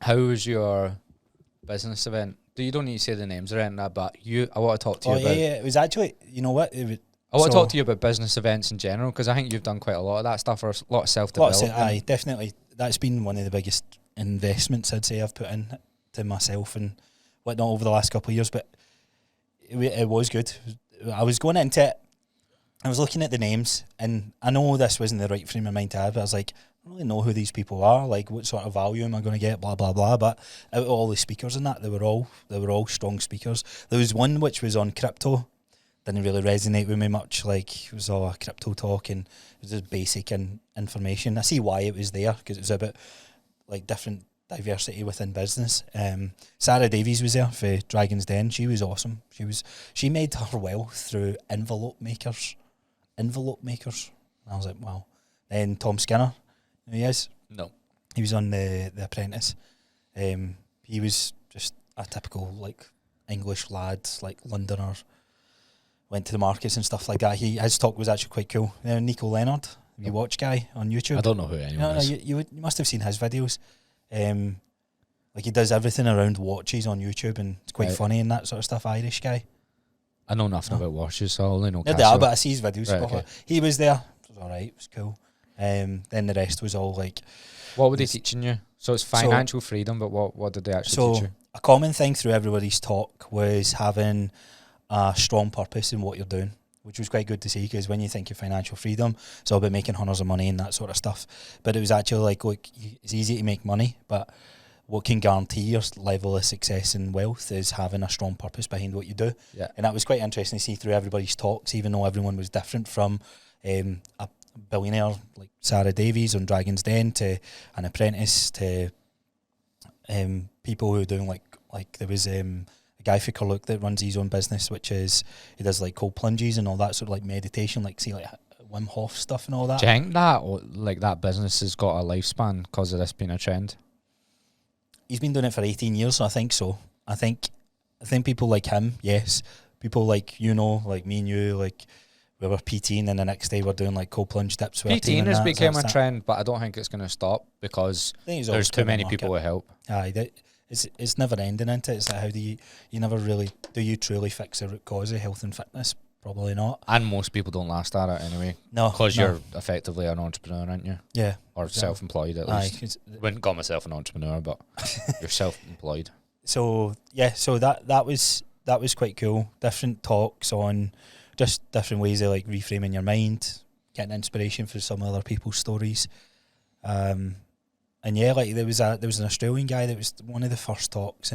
How was your business event? You don't need to say the names or anything, but I want to talk to you about. Yeah, it was actually, you know what? I want to talk to you about business events in general, because I think you've done quite a lot of that stuff, or a lot of self-development. Aye, definitely. That's been one of the biggest investments I'd say I've put in to myself and whatnot over the last couple of years. But it was good. I was going into it, I was looking at the names, and I know this wasn't the right frame of mind to have, but I was like, I don't really know who these people are, like what sort of value am I going to get, blah blah blah. But out of all the speakers and that, they were all strong speakers. There was one which was on crypto, didn't really resonate with me much. Like, it was all a crypto talk and it was just basic information. I see why it was there, because it was about like different diversity within business. Sarah Davies was there for Dragon's Den. She was awesome. She made her wealth through envelope makers. And I was like, wow. Then Tom Skinner, you know who he is? No. He was on the Apprentice. He was just a typical like English lad, like Londoner. Went to the markets and stuff like that. His talk was actually quite cool. Nico Leonard, you watch guy on YouTube. I don't know who anyone is. You must have seen his videos. Like, he does everything around watches on YouTube, and it's quite funny and that sort of stuff. Irish guy. I know nothing about watches, so I only know. They are, but I see his videos. Right, okay. He was there. It was all right. It was cool. Then the rest was all like. What were they teaching you? So it's financial freedom, but what did they actually teach you? A common thing through everybody's talk was having a strong purpose in what you're doing, which was quite good to see, because when you think of financial freedom, it's all about making hundreds of money and that sort of stuff. But it was actually like, look, it's easy to make money, but what can guarantee your level of success and wealth is having a strong purpose behind what you do. Yeah. And that was quite interesting to see through everybody's talks, even though everyone was different, from a billionaire like Sarah Davies on Dragon's Den to an apprentice to people who are doing like there was a guy for Curluke that runs his own business, which is he does like cold plunges and all that sort of like meditation, like see like Wim Hof stuff and all that. Do you think that business has got a lifespan because of this being a trend? He's been doing it for 18 years, so I think so. I think people like him, yes. People like, like me and you, like we were PTing and the next day we're doing like cold plunge dips. PTing has become a trend, but I don't think it's going to stop because there's too many people with help. Aye, it's never ending, isn't it? It's like, how do you never really, do you truly fix the root cause of health and fitness? Probably not. And most people don't last at it anyway. No. Because you're effectively an entrepreneur, aren't you? Yeah. Or self-employed at least. I wouldn't call myself an entrepreneur, but you're self-employed. So, yeah, so that was quite cool. Different talks on just different ways of like reframing your mind, getting inspiration for some other people's stories. And yeah, like there was an Australian guy that was one of the first talks,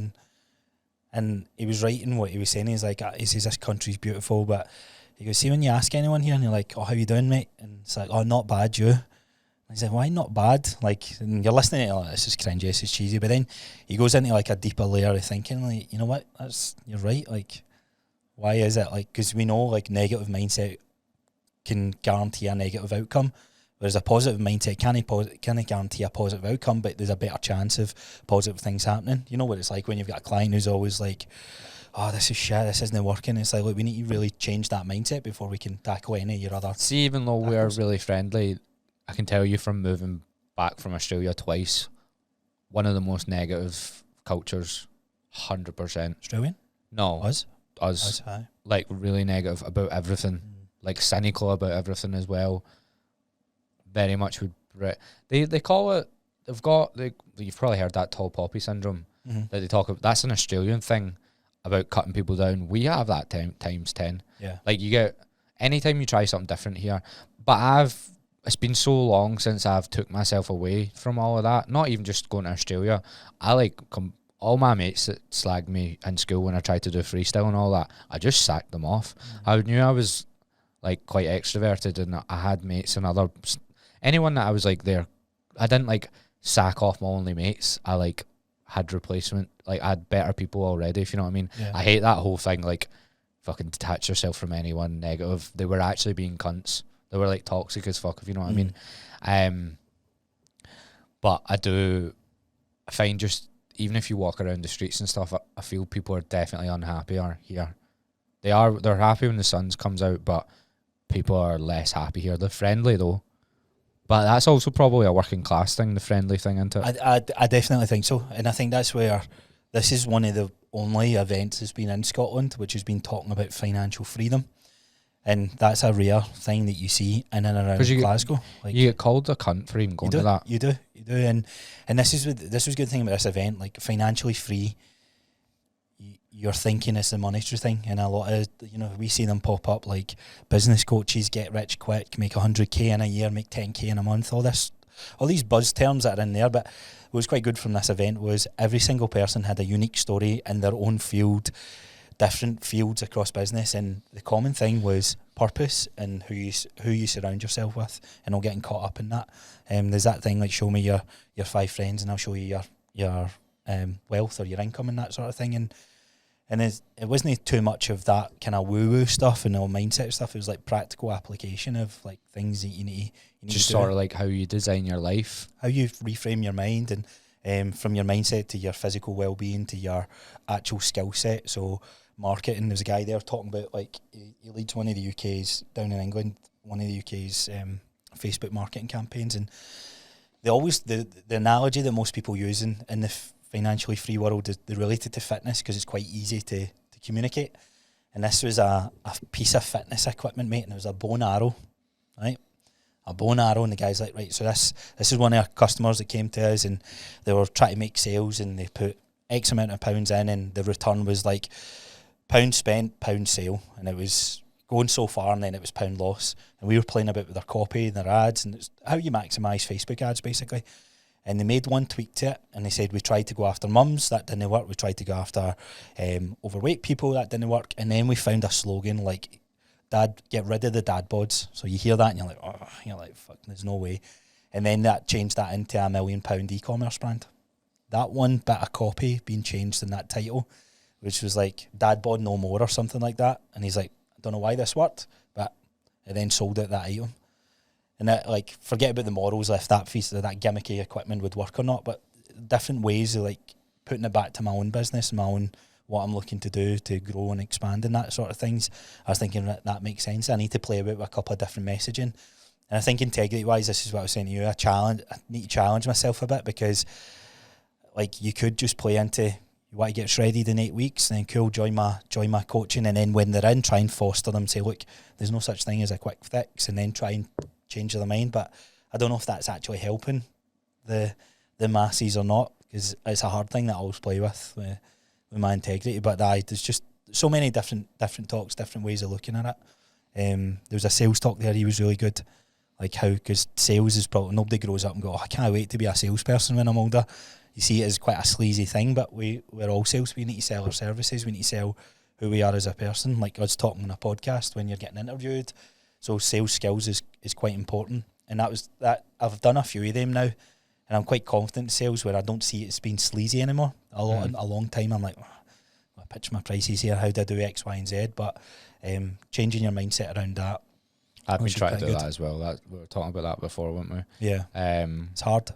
and he was writing what he was saying. He's like, he says this country's beautiful, but he goes, see, when you ask anyone here and you're like, oh, how you doing, mate? And it's like, oh, not bad, you. And he's like, why not bad? Like, and you're listening to it, like, this is cringy, this is cheesy. But then he goes into like a deeper layer of thinking, like, you know what? You're right. Like, why is it? Like, because we know like negative mindset can guarantee a negative outcome. Whereas a positive mindset can't guarantee a positive outcome, but there's a better chance of positive things happening. You know what it's like when you've got a client who's always like, oh, this is shit, this isn't working. It's like, look, we need to really change that mindset before we can tackle any of your other... See, even though we're really friendly, I can tell you from moving back from Australia twice, one of the most negative cultures, 100%. Australian? No. Us, like, really negative about everything. Like, cynical about everything as well. Very much would they call it, you've probably heard that tall poppy syndrome that they talk about. That's an Australian thing about cutting people down. We have that times 10. Yeah, like you get anytime you try something different here. But it's been so long since I've took myself away from all of that. Not even just going to Australia. I all my mates that slagged me in school when I tried to do freestyle and all that, I just sacked them off. I knew I was like quite extroverted, and I had mates and anyone that I was like there, I didn't like sack off my only mates. I like had replacement, like I had better people already, if you know what I mean. Yeah. I hate that whole thing, like fucking detach yourself from anyone negative. They were actually being cunts. They were like toxic as fuck, if you know what I mean. But I find just, even if you walk around the streets and stuff, I feel people are definitely unhappier here. They're happy when the sun comes out, but people are less happy here. They're friendly though. But that's also probably a working class thing, the friendly thing, isn't it? I definitely think so, and I think that's where this is one of the only events that's been in Scotland which has been talking about financial freedom, and that's a rare thing that you see in and around Glasgow. Like, you get called a cunt for even going to that. You do, and this was a good thing about this event. Like, financially free, you're thinking it's a monetary thing, and a lot of, we see them pop up like business coaches, get rich quick, make 100k in a year, make 10k in a month, all these buzz terms that are in there. But what was quite good from this event was every single person had a unique story in their own field, different fields across business, and the common thing was purpose and who you surround yourself with, and not getting caught up in that. There's that thing like, show me your 5 friends and I'll show you your wealth or your income and that sort of thing. And it wasn't too much of that kind of woo-woo stuff and all mindset stuff. It was like practical application of like things that you need just to sort do. of like how you design your life, how you reframe your mind, and from your mindset to your physical well-being to your actual skill set. So marketing, there's a guy there talking about, like, he leads one of the UK's, down in England, one of the UK's Facebook marketing campaigns, and they always, the analogy that most people use in the financially free world is they related to fitness, because it's quite easy to communicate. And this was a piece of fitness equipment, mate, and it was a bow and arrow, right? A bow and arrow, and the guy's like, right, so this is one of our customers that came to us, and they were trying to make sales, and they put X amount of pounds in, and the return was like pound spent, pound sale, and it was going so far, and then it was pound loss. And we were playing about with their copy and their ads, and it's how you maximise Facebook ads, basically. And they made one tweak to it, and they said, we tried to go after mums, that didn't work. We tried to go after overweight people, that didn't work. And then we found a slogan like, "Dad, get rid of the dad bods." So you hear that and you're like, fuck, there's no way. And then that changed that into £1 million e-commerce brand. That one bit of copy being changed in that title, which was like, "Dad bod no more," or something like that. And he's like, I don't know why this worked, but it then sold out that item. And that, like, forget about the morals, if that piece of that gimmicky equipment would work or not, but different ways of like putting it back to my own business, my own, what I'm looking to do to grow and expand and that sort of things. I was thinking that makes sense. I need to play about with a couple of different messaging. And I think integrity wise, this is what I was saying to you, I need to challenge myself a bit, because like, you could just play into, you want to get shredded in 8 weeks, and then cool, join my coaching, and then when they're in, try and foster them, say, look, there's no such thing as a quick fix, and then try and change their mind. But I don't know if that's actually helping the masses or not, because it's a hard thing that I always play with my integrity. But there's just so many different talks, different ways of looking at it. There was a sales talk there, he was really good, like how, because sales is probably, nobody grows up and go, oh, I can't wait to be a salesperson when I'm older. You see it as quite a sleazy thing, but we're all sales. We need to sell our services, we need to sell who we are as a person, like us talking on a podcast when you're getting interviewed. So sales skills is quite important, and that I've done a few of them now, and I'm quite confident in sales, where I don't see it's been sleazy anymore. A long time I'm like, I pitch my prices here, how do I do X, Y, and Z? But changing your mindset around that. I've been trying to do that as well. We were talking about that before, weren't we? Yeah. It's hard.